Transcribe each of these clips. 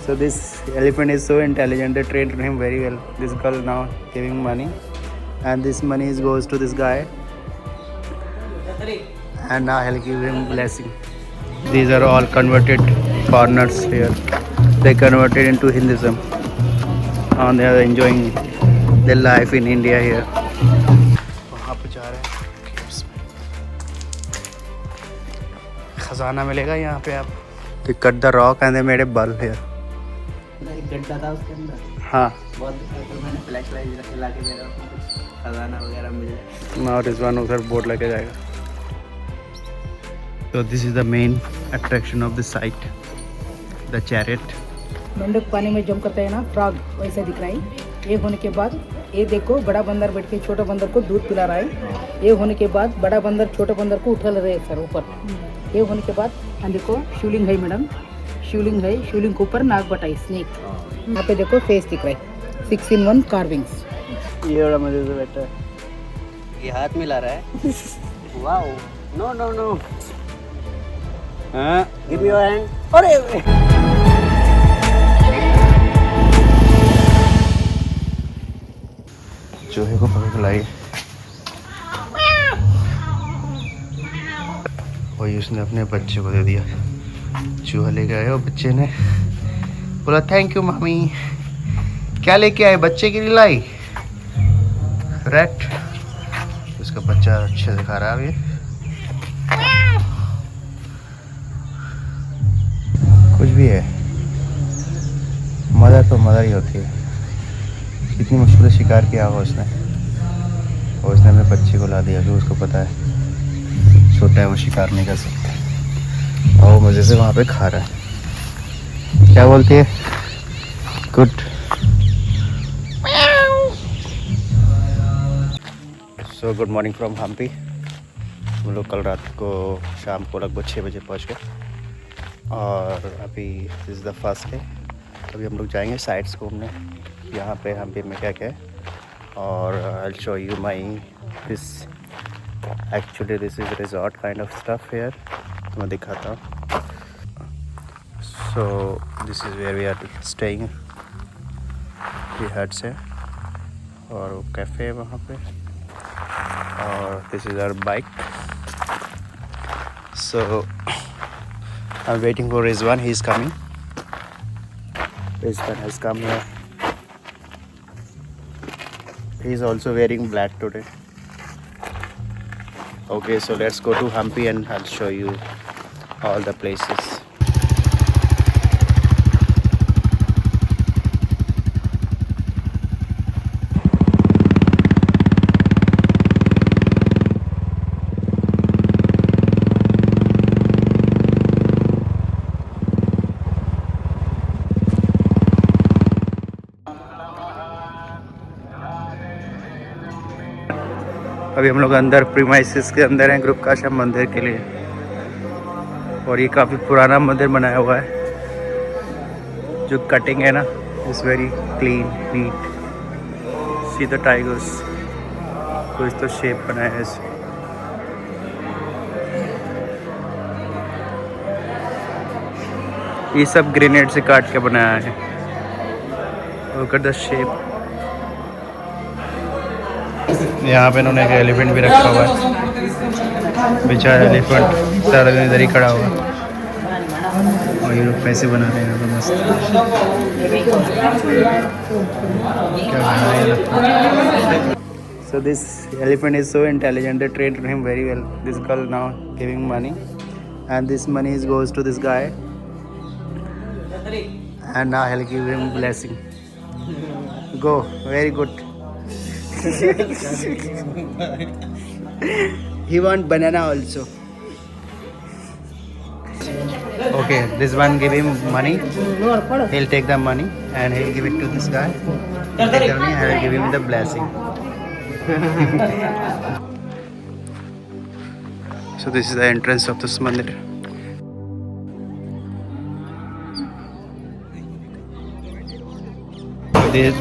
So this elephant is so intelligent. They trained him very well. This girl now giving money, and this money goes to this guy, and now he'll give him blessing. These are all converted foreigners here. They converted into Hinduism, and they are enjoying their life in India here. वहाँ पे जा रहे हैं caves में. खजाना मिलेगा यहाँ पे आप. They cut the rock and they made a bulb here. एक गड्ढा था उसके अंदर, हाँ. बहुत तो मैंने फ्लैश लाइट ला के दे रहा हूँ, कुछ खजाना वगैरह मिल जाए। Now Rizwan उधर बोर्ड लेके जाएगा. So this is the main attraction of the site, the chariot. मेंढक पानी में जंप करता है ना, फ्रॉग वैसा दिख रहा है। ये होने के बाद ये देखो बड़ा बंदर बैठ के छोटा बंदर को दूध पिला रहा है। ये होने के बाद बड़ा बंदर छोटे बंदर को उठा रहे हैं सर ऊपर। ये होने के बाद यहाँ देखो शिवलिंग है मैडम, शिवलिंग है, शिवलिंग के ऊपर नाग बटा है, स्नेक। यहाँ पे देखो फेस दिख रहा है, 6-in-1 कार्विंग्स। ये बड़ा मजे से बैठा है. ये हाथ मिला रहा है। वाओ, नो नो नो, हाँ. Give your hand. अरे चूहे को पकड़ के लाई वही उसने अपने बच्चे को दे दिया. चूहा लेके आया और बच्चे ने बोला थैंक यू मामी. क्या लेके आए? बच्चे के लिए लाई. रैट. उसका बच्चा अच्छे से खा रहा है. अभी कुछ भी है, मदर तो मदर ही होती है. कितनी मुश्किल से शिकार किया होगा उसने, और उसने अपने बच्चे को ला दिया. क्योंकि उसको पता है छोटा है, वो शिकार नहीं कर सकता, और वो मज़े से वहाँ पे खा रहा है. क्या बोलती है? Good. So good morning from Hampi. हम लोग कल रात को शाम को लगभग 6 बजे पहुँच गए, और अभी this is the first day. अभी हम लोग जाएंगे साइट्स घूमने यहाँ पे हम्पी में क्या क्या है, और I show you my this. Actually this is resort kind of stuff here. तो मैं दिखाता हूँ. So this is where we are staying. ये हट्स है और वो कैफ़े है वहाँ पे, और this is our bike. So I am waiting for Rizwan. He is coming. Rizwan has come here. He is also wearing black today. Okay, so let's go to Hampi and I'll show you all the places. अभी हम लोग अंदर premises के अंदर हैं ग्रुपकाशा मंदिर के लिए, और ये काफ़ी पुराना मंदिर बनाया हुआ है. जो कटिंग है ना, is very clean NEET. See the tigers. कुछ तो शेप बनाया है इसे. ये सब ग्रेनेड से काट के बनाया है. Look at the shape. यहाँ पे इन्होंने एक एलिफेंट भी रखा हुआ है. बेचारा एलिफेंट सारा दिन इधर ही खड़ा हुआ, और ये लोग पैसे बना रहे हैं. तो मस्त क्या बना है. So this elephant is so intelligent. They trained him very well. This girl now giving money, and this money goes to this guy, and now he'll give him blessing. Go, very good. He want banana also. Okay, this one give him money. He'll take the money and he'll give it to this guy. He'll take the money and he'll give him the blessing. So this is the entrance of this mandir.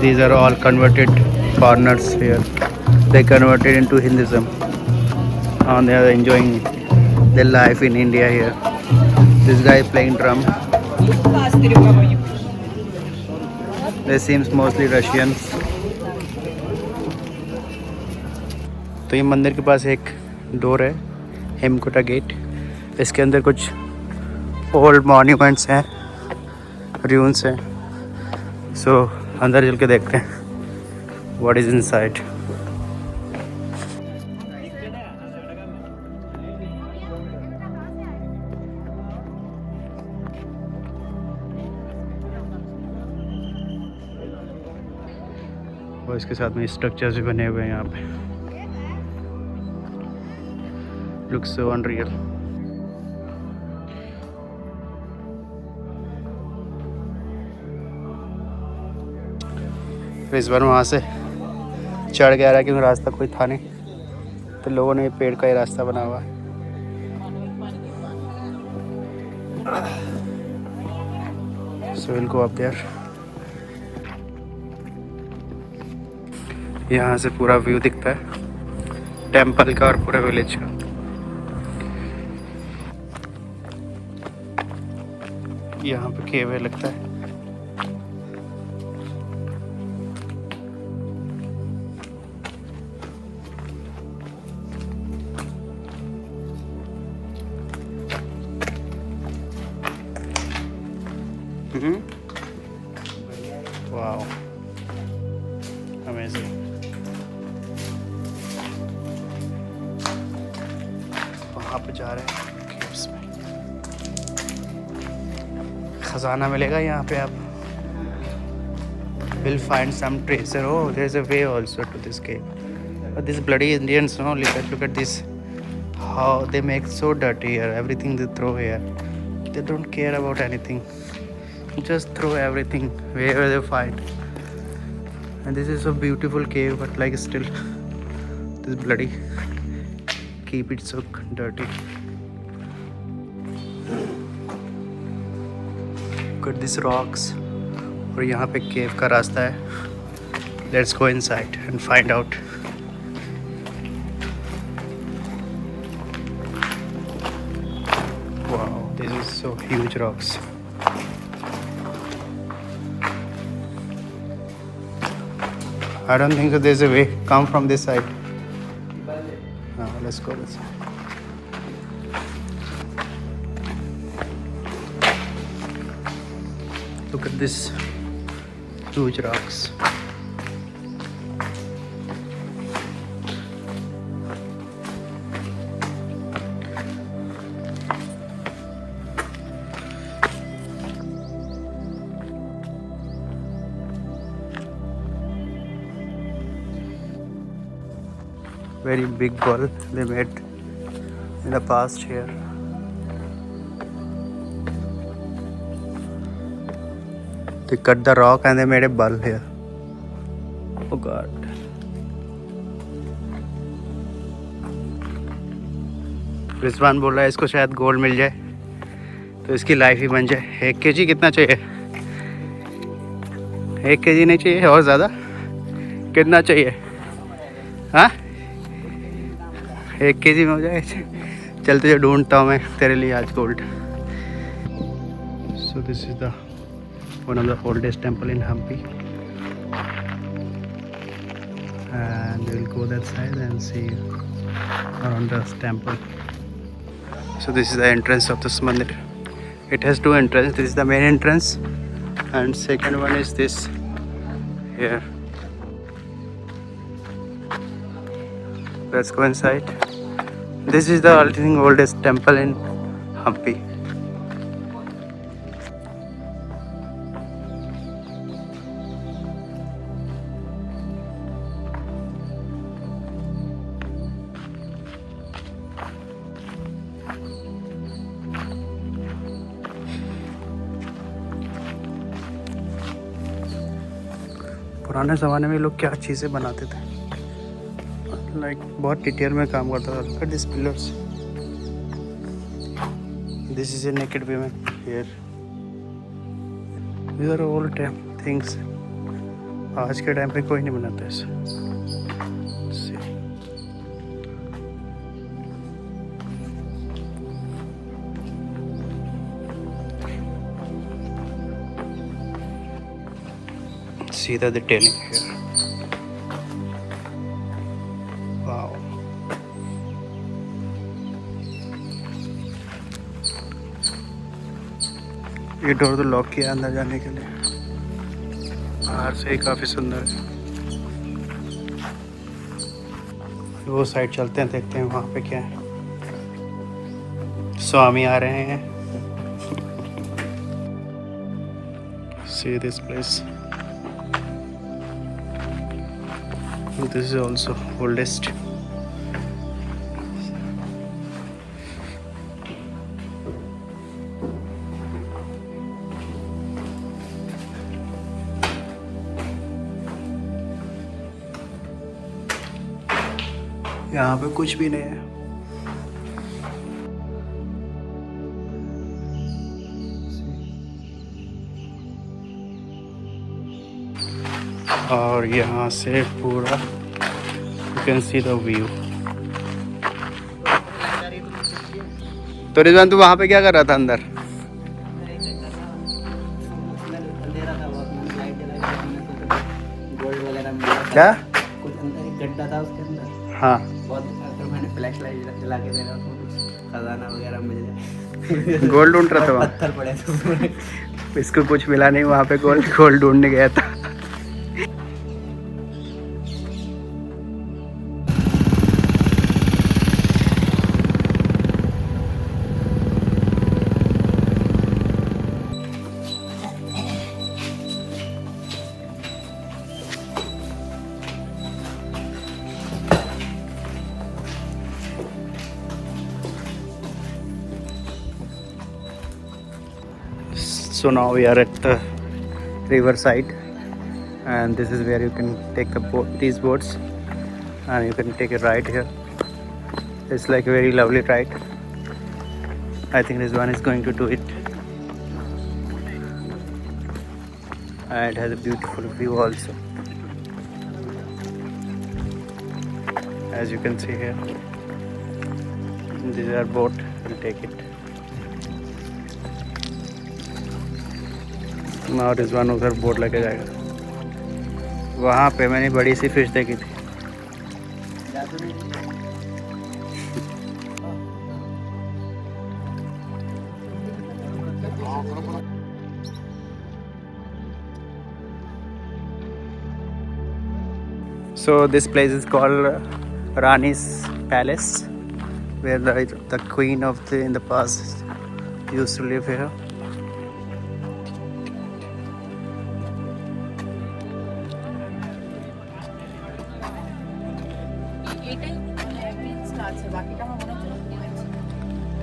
These are all converted foreigners here. They converted into Hinduism, and they are enjoying their life in India here. This guy is playing drum. They seems mostly Russians. तो ये मंदिर के पास एक door है, Hemakuta gate. इसके अंदर कुछ old monuments हैं, ruins हैं। सो अंदर चल के देखते हैं व्हाट इज इनसाइड। और इसके साथ में स्ट्रक्चर्स भी बने हुए हैं यहाँ पे। Looks so unreal. इस बार वहाँ से चढ़ गया रहा क्योंकि रास्ता कोई था नहीं, तो लोगों ने पेड़ का ही रास्ता बना हुआ है। So we'll go up there. यहाँ से पूरा व्यू दिखता है टेम्पल का और पूरे विलेज का। यहाँ पे केव है लगता है। Wow, amazing. वहाँ पे जा रहे हैं केव्स में। खजाना मिलेगा यहाँ पे। आप will find some treasure. Oh, there's a way also to this cave. But these bloody Indians, no, look at this. How they make so dirty here. Everything they throw here. They don't care about anything. Just throw everything wherever they find. And this is a beautiful cave, but like still, this bloody keep it so dirty. Look at these rocks. और यहाँ पे केव का रास्ता है। Let's go inside and find out. Wow, this is so huge rocks. I don't think so there's a way. Come from this side. Let's go this side. Look at this huge rocks. Very big wall they made in the past here. They cut the rock and they made a ball here. Oh God. Rizwan बोल रहा है इसको शायद gold मिल जाए तो इसकी life ही बन जाए। 1 kg कितना चाहिए? 1 kg नहीं चाहिए और ज़्यादा? कितना चाहिए? हाँ, 1 kg में हो जाए। चल तुझे ढूंढता हूँ मैं तेरे लिए आज gold. So this is the one of the oldest temple in Hampi, and we will go that side and see around the temple. So this is the entrance of this mandir. It has 2 entrances. This is the main entrance and second one is this here. Let's go inside. This is the I think oldest temple in Hampi. पुराने ज़माने में लोग क्या चीज़ें बनाते थे, like बहुत detail में काम करता था। Look at these pillars. This is a naked woman here. These are old time things. आज के टाइम पे कोई नहीं बनाता ऐसा। See the detailing here. Wow. ये डोर तो लॉक किया अंदर जाने के लिए, बाहर से ही काफ़ी सुंदर है। वो साइड चलते हैं, देखते हैं वहाँ पे क्या है। स्वामी आ रहे हैं। See this place. This is also oldest. यहाँ पे कुछ भी नहीं है। और यहाँ से पूरा you can see the view. तो रिजवान, तू वहाँ पे क्या कर रहा था अंदर? अंधेरा था बहुत, मैंने लाइट जलाई थी, हमने सोचा गोल्ड वगैरह मिला था। क्या? कुछ अंदर एक गड्ढा था उसके अंदर हाँ। बहुत, तो मैंने फ्लैश लाइट जला के देखा उसमें कुछ खजाना वगैरह मिल जाए। गोल्ड ढूंढ रहा था वहाँ? पत्थर पड़े थे उसमें। इसको कुछ मिला नहीं वहाँ पे, गोल्ड ढूंढने गया था। So now we are at the river side, and this is where you can take the these boats, and you can take a ride here. It's like a very lovely ride. I think Rizwan is going to do it, and it has a beautiful view also, as you can see here. This is our boat. We'll take it. और रिजवान उधर boat लेके जाएगा। वहाँ पे मैंने बड़ी सी fish देखी थी। So this place is called Rani's Palace, where the queen of in the past used to live here.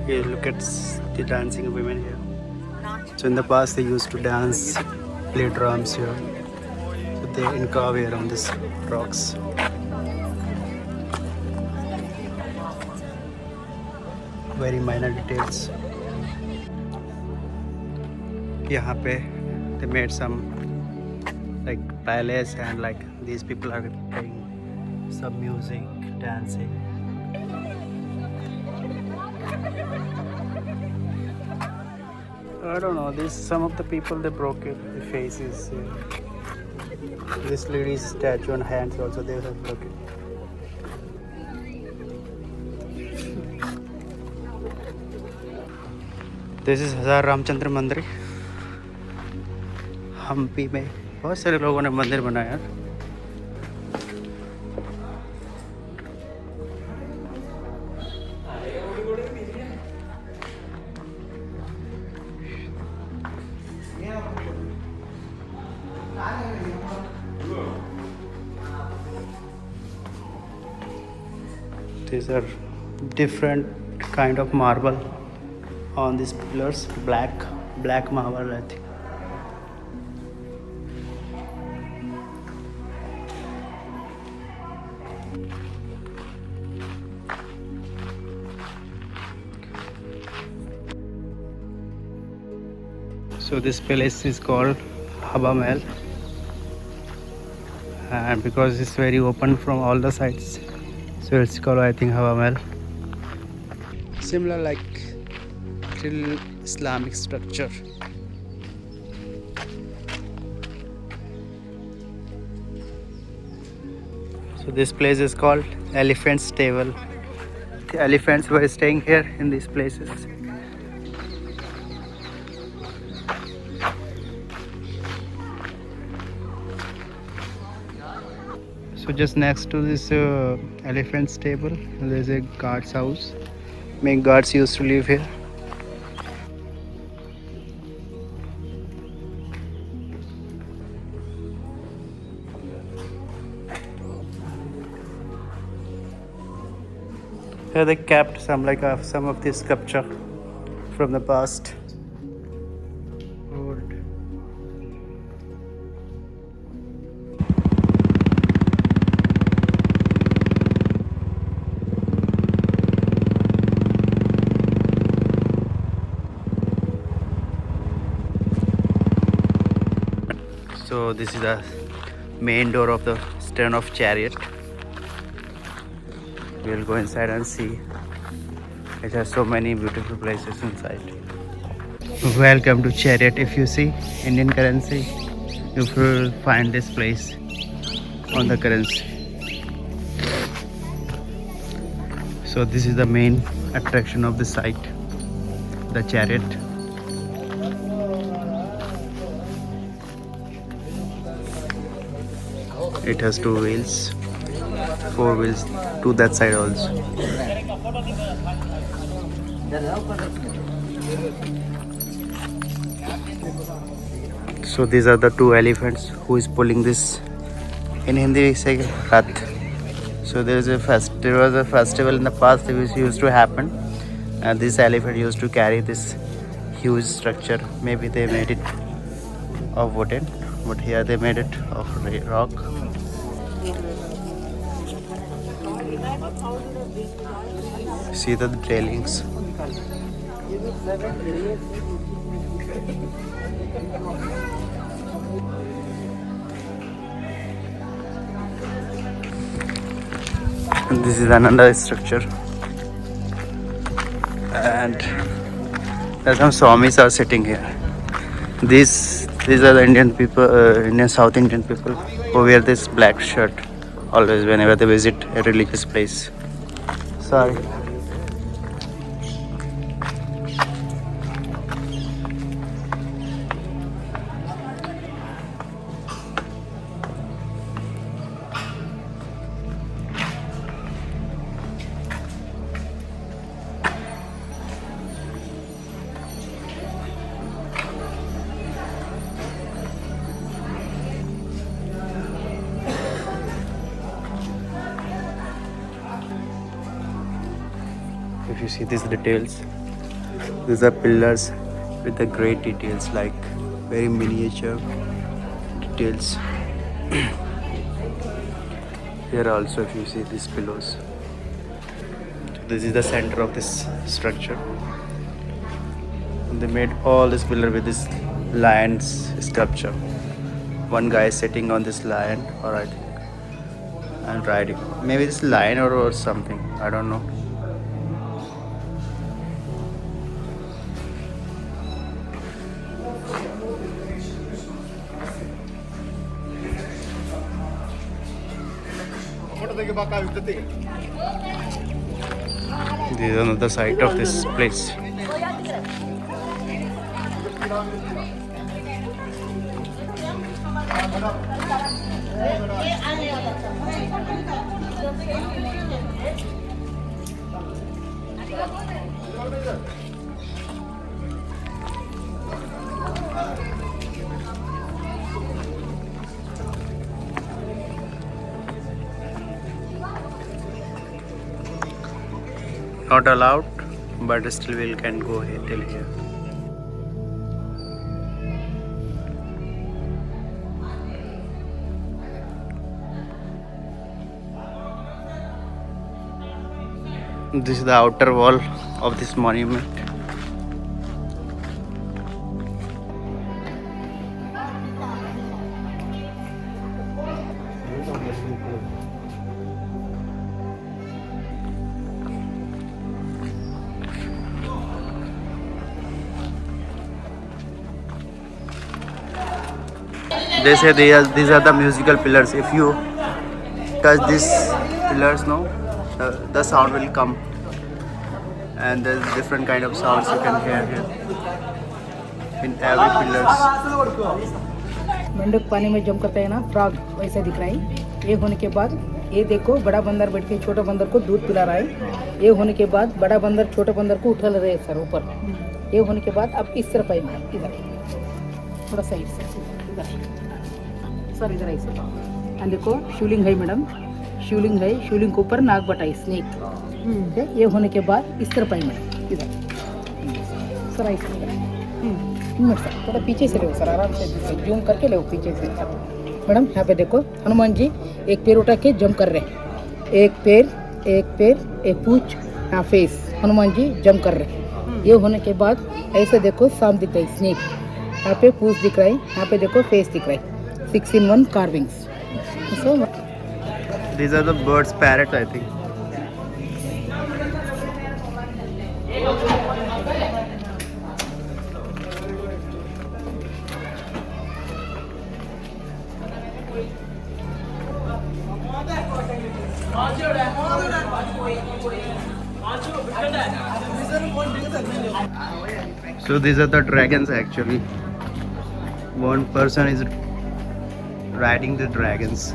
Here, look at the dancing women here. So in the past they used to dance, play drums here. So they encarve here on these rocks. Very minor details. यहाँ पे they made some like palace, and like these people are playing some music, dancing. I don't know, some of the people, they broke it, the faces. This lady's statue and hands also, they have broken. This is हजार रामचंद्र मंदिर। हम्पी में बहुत सारे लोगों ने मंदिर बनाया। These are different kind of marble on these pillars. Black marble, I think. So this palace is called Hava Mahal, and because it's very open from all the sides, so it's called, I think, Hava Mahal. Similar like little Islamic structure. So this place is called Elephant Stable. The elephants were staying here in these places. So just next to this elephant stable, there's a guard's house. Many guards used to live here. Here they kept some of this sculpture from the past. Old. So this is the main door of the stern of chariot. We'll go inside and see. It has so many beautiful places inside. Welcome to Chariot. If you see Indian currency, you will find this place on the currency. So this is the main attraction of the site, the chariot. It has 2 wheels, 4 wheels to that side also. So these are the 2 elephants who is pulling this. In Hindi we say Rath. So there was a festival in the past which used to happen, and this elephant used to carry this huge structure. Maybe they made it of wooden, but here they made it of rock. See the railings. And this is another structure, and there's some Swamis are sitting here. These are the Indian people, Indian South Indian people who wear this black shirt always whenever they visit a religious place. Sorry. If you see these details, these are pillars with the great details, like very miniature details. Here also, if you see these pillows, this is the center of this structure. And they made all this pillar with this lion's sculpture. One guy is sitting on this lion, or I think, and riding. Maybe this lion or something. I don't know. This is another side of this place. Not allowed, but still we can go here till here. This is the outer wall of this monument. They say these are the musical pillars. If you touch these pillars, no, the sound will come, and there's different kind of sounds you can hear here in every pillars. मेंढक पानी में जम करता है ना, frog वैसा दिख रहा है। ये होने के बाद ये देखो बड़ा बंदर बैठ के छोटा बंदर को दूध पिला रहा है। ये होने के बाद बड़ा बंदर छोटे बंदर को उठा रहे हैं सर ऊपर। ये होने के बाद अब इस तरफ आए, इधर थोड़ा साइड से इधर सर, इधर ऐसे। और देखो शिवलिंग है मैडम, शिवलिंग है, शिवलिंग के ऊपर नाग बटा है, स्नेक। ये होने के बाद इस तरफ आए मैडम, इधर सर ऐसे सर, थोड़ा पीछे से लो सर, आराम से जूम करके लो पीछे से सर। मैडम यहाँ पे देखो हनुमान जी एक पैर उठा के जंप कर रहे हैं, एक पैर एक पूंछ, यहाँ फेस, हनुमान जी जंप कर रहे हैं। ये होने के बाद ऐसे देखो सांप दिख रहा है, स्नेक, यहाँ पे पूंछ दिख रहा है, यहाँ पे देखो फेस दिख रहा है, 6-in-1 carvings. So These are the birds, parrots, I think. So these are the dragons actually. One person is riding the dragons.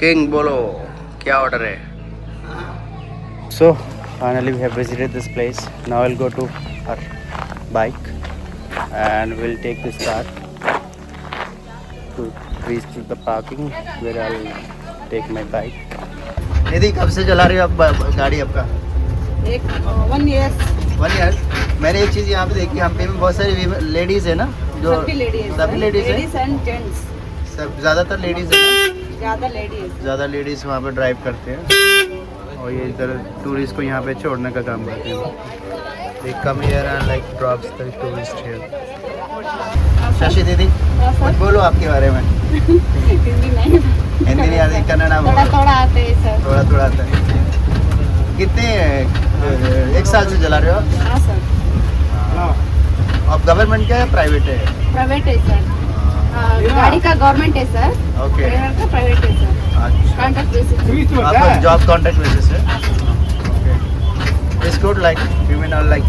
King बोलो क्या order है? So finally we have visited this place. Now I'll go to our bike and we'll take this car to reach to the parking where I'll take my bike. दीदी कब से चला रही हो आप गाड़ी आपका? 1 year। 1 year। मैंने एक चीज़ यहाँ पे देखी, यहाँ पे बहुत सारी लेडीज है ना, जो सभी लेडीज है, एंड जेंट्स, सब ज़्यादातर लेडीज है ना, ज़्यादा लेडीज वहाँ पे ड्राइव करते हैं और ये इधर टूरिस्ट को यहाँ पे छोड़ने का काम करते हैं। They come here and like drops the tourist here. Shashi दीदी कुछ बोलो आपके बारे में। हिंदी नहीं आती, कन्नड़ा बोलो। थोड़ा आते हैं सर। थोड़ा आता है। कितने 1 साल से चला रहे हो आप? हाँ सर। आप गवर्नमेंट का है प्राइवेट है? प्राइवेट है सर। गाड़ी का गवर्नमेंट है सर। ओके। ड्राइवर का प्राइवेट है सर। अच्छा। Contract basis. आपका जॉब कॉन्ट्रैक्ट बेसिस है? Okay. It's good, like women are like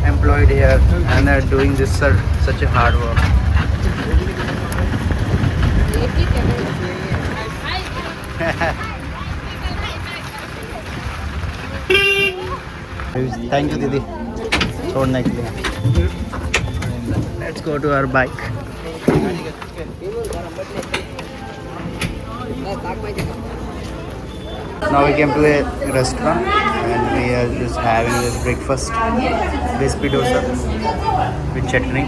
employed here and they're doing this such a hard work. Thank you दीदी छोड़ने के लिए। Let's go to our bike. Now we came to a restaurant and we are just having this breakfast, crispy dosa with chutney.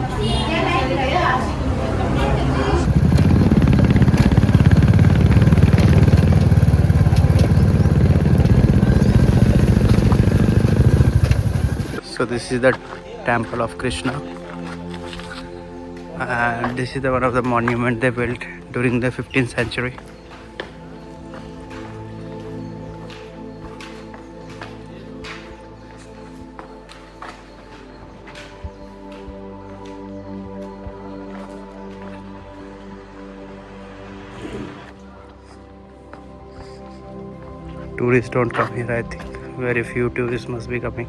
So this is the temple of Krishna, and this is one of the monuments they built during the 15th century. Tourists don't come here, I think. Very few tourists must be coming.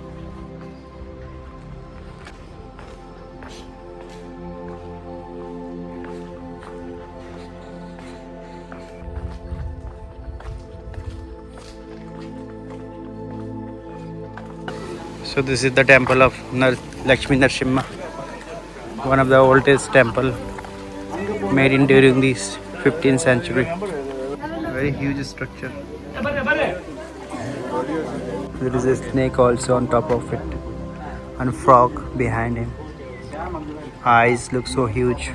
So this is the temple of Lakshmi Narsimha, one of the oldest temple made in during the 15th century. Very huge structure. There is a snake also on top of it and a frog behind him. Eyes look so huge.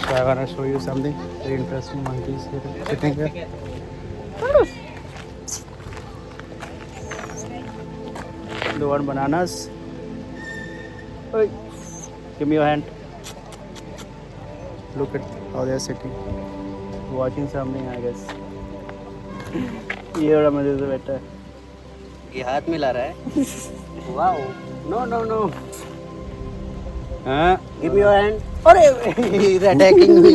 So I want to show you something very interesting. Monkeys here sitting here. Do you want bananas? Hey, give me your hand. Look at how they are sitting. watching something, I guess. ये बड़ा मजे से बैठा है. ये हाथ मिला रहा है. वाओ. No no no. हाँ. Give me your hand. अरे इज अटैकिंग मी.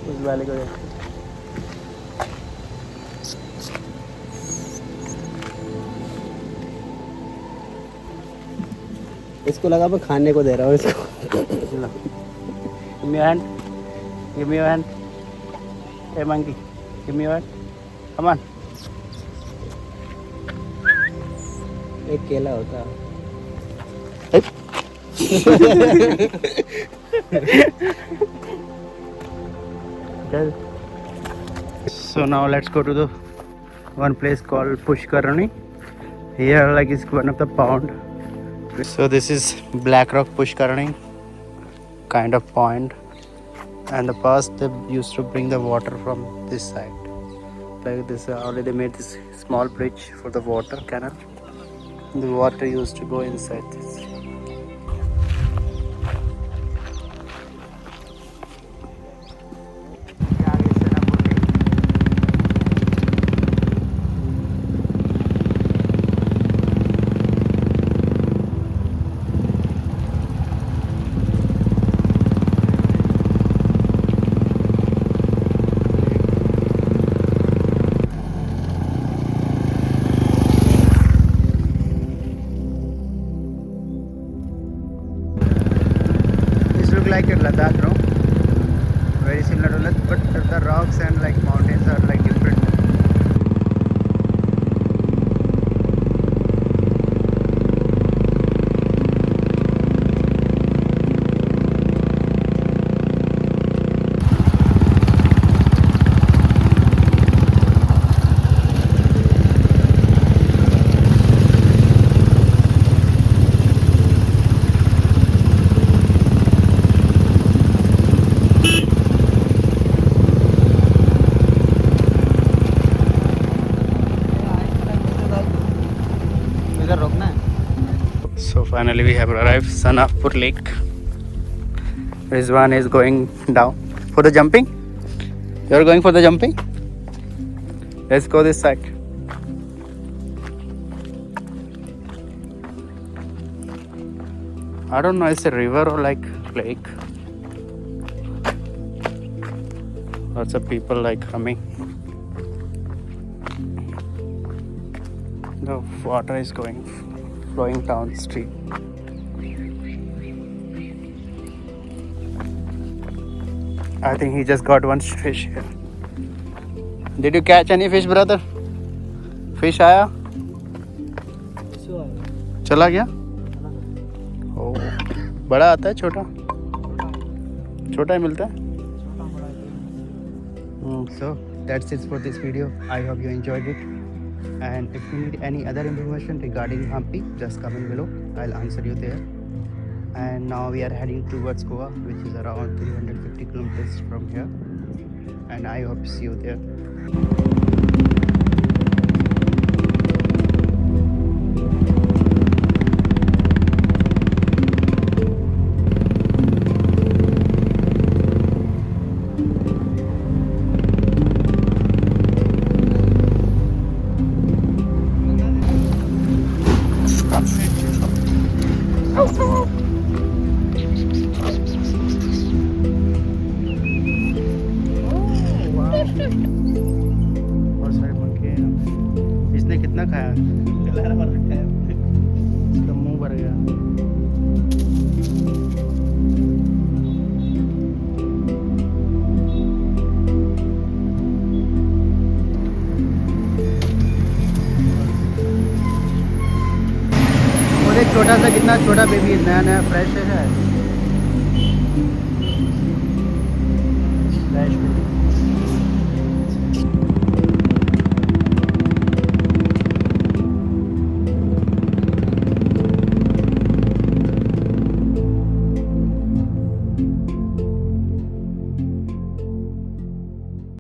उस वाले को देख. इसको लगा मैं खाने को दे रहा हूँ इसको. Give me your hand. Give me your hand. Hey monkey, give me your hand. Come on. एक केला होता. So now let's go to the one place called Pushkarani. Here like is one of the pond. So this is Black Rock Pushkarani kind of pond. And the past they used to bring the water from this side. Like this already made this small bridge for the water canal. The water used to go inside this. Like at Ladakh, no? Very similar to Ladakh, but the rocks and like mountains are like different. इधर रोकना है. So finally we have arrived Sanapur Lake. Rizwan is going down for the jumping. You are going for the jumping? Let's go this side. I don't know, it's a river or like lake. Lots of people like coming. The water is flowing down the street. I think he just got one fish here. Did you catch any fish, brother? Fish आया? चला गया? ओ, बड़ा आता है छोटा? छोटा ही मिलता है? So that's it for this video. I hope you enjoyed it. And if you need any other information regarding Hampi, just comment below. I'll answer you there. And now we are heading towards Goa, which is around 350 kilometers from here. And I hope to see you there. बहुत सारे पंखे हैं। इसने कितना खाया? इसका मुंह भर गया। और एक छोटा सा, कितना छोटा बेबी, नया नया फ्रेश है।